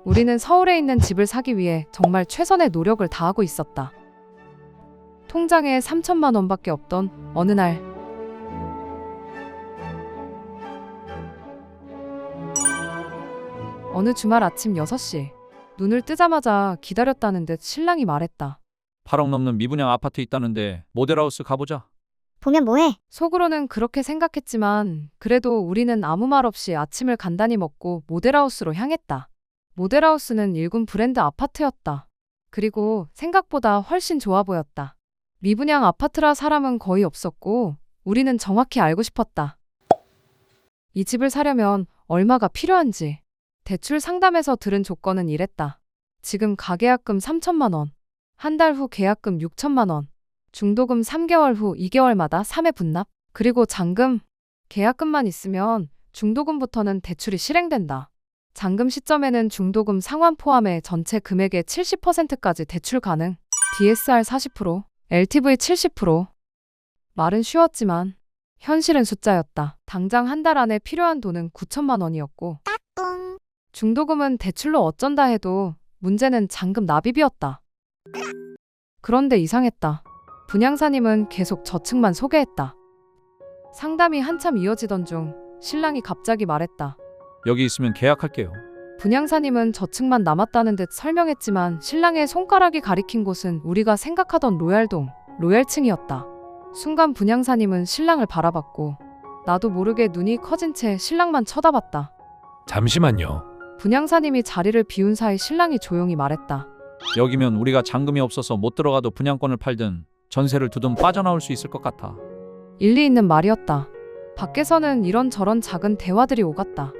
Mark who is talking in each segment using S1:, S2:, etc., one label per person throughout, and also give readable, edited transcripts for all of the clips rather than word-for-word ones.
S1: 우리는 서울에 있는 집을 사기 위해 정말 최선의 노력을 다하고 있었다. 통장에 3천만 원밖에 없던 어느 날, 어느 주말 아침 6시, 눈을 뜨자마자 기다렸다는 듯 신랑이 말했다.
S2: 8억 넘는 미분양 아파트 있다는데 모델하우스 가보자.
S3: 보면 뭐해?
S1: 속으로는 그렇게 생각했지만 그래도 우리는 아무 말 없이 아침을 간단히 먹고 모델하우스로 향했다. 모델하우스는 일군 브랜드 아파트였다. 그리고 생각보다 훨씬 좋아 보였다. 미분양 아파트라 사람은 거의 없었고 우리는 정확히 알고 싶었다. 이 집을 사려면 얼마가 필요한지. 대출 상담에서 들은 조건은 이랬다. 지금 가계약금 3천만 원, 한 달 후 계약금 6천만 원, 중도금 3개월 후 2개월마다 3회 분납, 그리고 잔금, 계약금만 있으면 중도금부터는 대출이 실행된다. 잔금 시점에는 중도금 상환 포함해 전체 금액의 70%까지 대출 가능. DSR 40%, LTV 70%. 말은 쉬웠지만 현실은 숫자였다. 당장 한 달 안에 필요한 돈은 9천만 원이었고 중도금은 대출로 어쩐다 해도 문제는 잔금 납입이었다. 그런데 이상했다. 분양사님은 계속 저층만 소개했다. 상담이 한참 이어지던 중 신랑이 갑자기 말했다.
S2: 여기 있으면 계약할게요.
S1: 분양사님은 저층만 남았다는 듯 설명했지만 신랑의 손가락이 가리킨 곳은 우리가 생각하던 로얄동, 로얄층이었다. 순간 분양사님은 신랑을 바라봤고 나도 모르게 눈이 커진 채 신랑만 쳐다봤다.
S4: 잠시만요.
S1: 분양사님이 자리를 비운 사이 신랑이 조용히 말했다.
S2: 여기면 우리가 잔금이 없어서 못 들어가도 분양권을 팔든 전세를 두든 빠져나올 수 있을 것 같아.
S1: 일리 있는 말이었다. 밖에서는 이런저런 작은 대화들이 오갔다.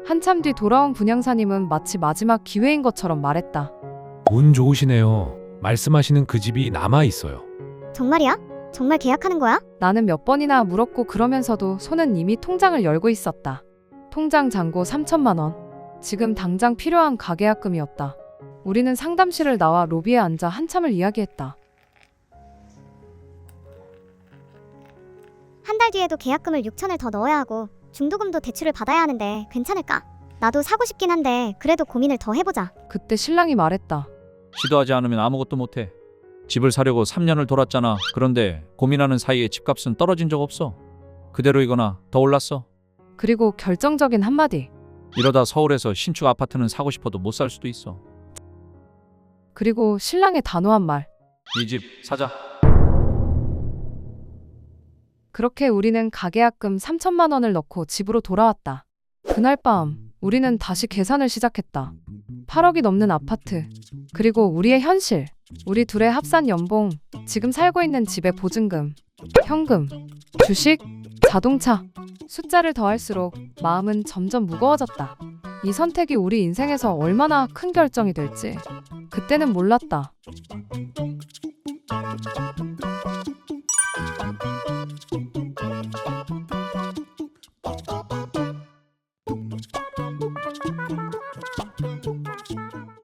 S1: 한참 뒤 돌아온 분양사님은 마치 마지막 기회인 것처럼 말했다.
S4: 운 좋으시네요. 말씀하시는 그 집이 남아 있어요.
S3: 정말이야? 정말 계약하는 거야?
S1: 나는 몇 번이나 물었고 그러면서도 손은 이미 통장을 열고 있었다. 통장 잔고 3천만 원. 지금 당장 필요한 가계약금이었다. 우리는 상담실을 나와 로비에 앉아 한참을 이야기했다.
S3: 한 달 뒤에도 계약금을 6천을 더 넣어야 하고 중도금도 대출을 받아야 하는데 괜찮을까? 나도 사고 싶긴 한데 그래도 고민을 더 해보자.
S1: 그때 신랑이 말했다.
S2: 시도하지 않으면 아무것도 못해. 집을 사려고 3년을 돌았잖아. 그런데 고민하는 사이에 집값은 떨어진 적 없어. 그대로이거나 더 올랐어.
S1: 그리고 결정적인 한마디.
S2: 이러다 서울에서 신축 아파트는 사고 싶어도 못 살 수도 있어.
S1: 그리고 신랑의 단호한 말.
S2: 이 집 사자.
S1: 그렇게 우리는 가계약금 3천만 원을 넣고 집으로 돌아왔다. 그날 밤 우리는 다시 계산을 시작했다. 8억이 넘는 아파트, 그리고 우리의 현실, 우리 둘의 합산 연봉, 지금 살고 있는 집의 보증금, 현금, 주식, 자동차. 숫자를 더할수록 마음은 점점 무거워졌다. 이 선택이 우리 인생에서 얼마나 큰 결정이 될지 그때는 몰랐다.